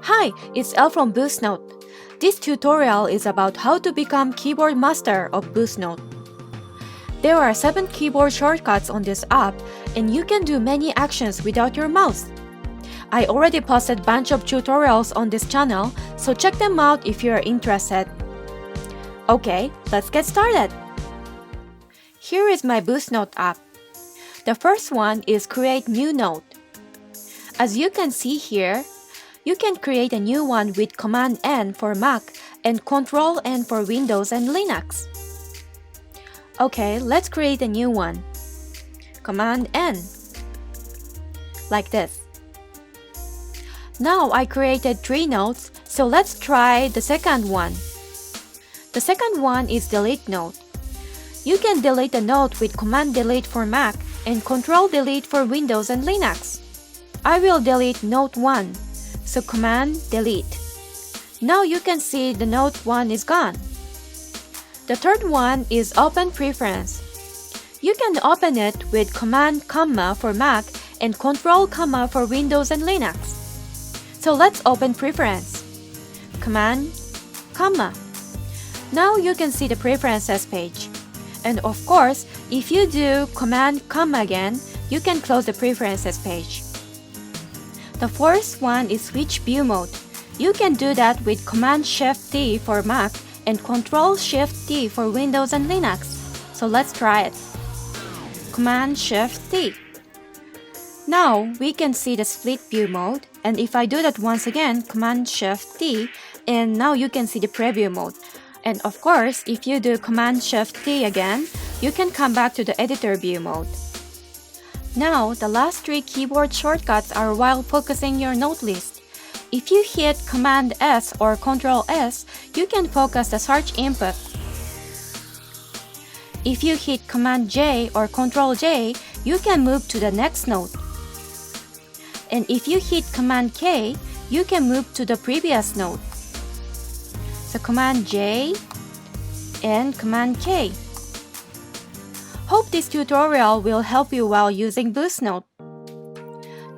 Hi, it's Elle from BoostNote. This tutorial is about how to become keyboard master of BoostNote. There are 7 keyboard shortcuts on this app, and you can do many actions without your mouse. I already posted a bunch of tutorials on this channel, so check them out if you are interested. Okay, let's get started. Here is my BoostNote app. The first one is Create New Note. As you can see here, you can create a new one with Command N for Mac and Control N for Windows and Linux. Okay, let's create a new one. Command N. Like this. Now I created 3 notes, so let's try the second one. The second one is Delete Note. You can delete a note with Command Delete for Mac and Control Delete for Windows and Linux. I will delete Note 1, so Command Delete. Now you can see the Note 1 is gone. The third one is Open Preference. You can open it with Command comma for Mac and Control comma for Windows and Linux. So let's open Preference. Command comma. Now you can see the Preferences page. And of course, if you do Command comma again, you can close the Preferences page. The fourth one is Switch View Mode. You can do that with Command Shift T for Mac and Control Shift T for Windows and Linux. So let's try it. Command Shift T. Now we can see the split view mode, and if I do that once again, Command Shift T, and now you can see the preview mode. And of course, if you do Command Shift T again, you can come back to the editor view mode. Now, the last 3 keyboard shortcuts are while focusing your note list. If you hit Command S or Control S, you can focus the search input. If you hit Command J or Control J, you can move to the next note. And if you hit Command K, you can move to the previous note. So Command J and Command K. Hope this tutorial will help you while using BoostNote.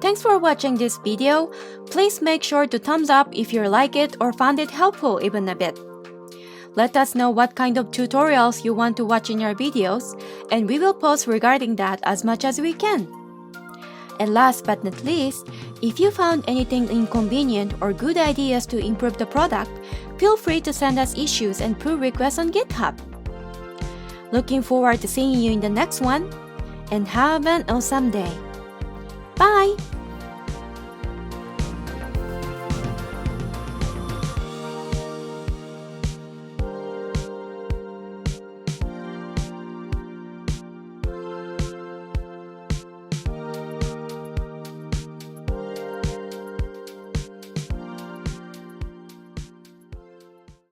Thanks for watching this video. Please make sure to thumbs up if you like it or found it helpful even a bit. Let us know what kind of tutorials you want to watch in your videos, and we will post regarding that as much as we can. And last but not least, if you found anything inconvenient or good ideas to improve the product, feel free to send us issues and pull requests on GitHub. Looking forward to seeing you in the next one, and have an awesome day. Bye!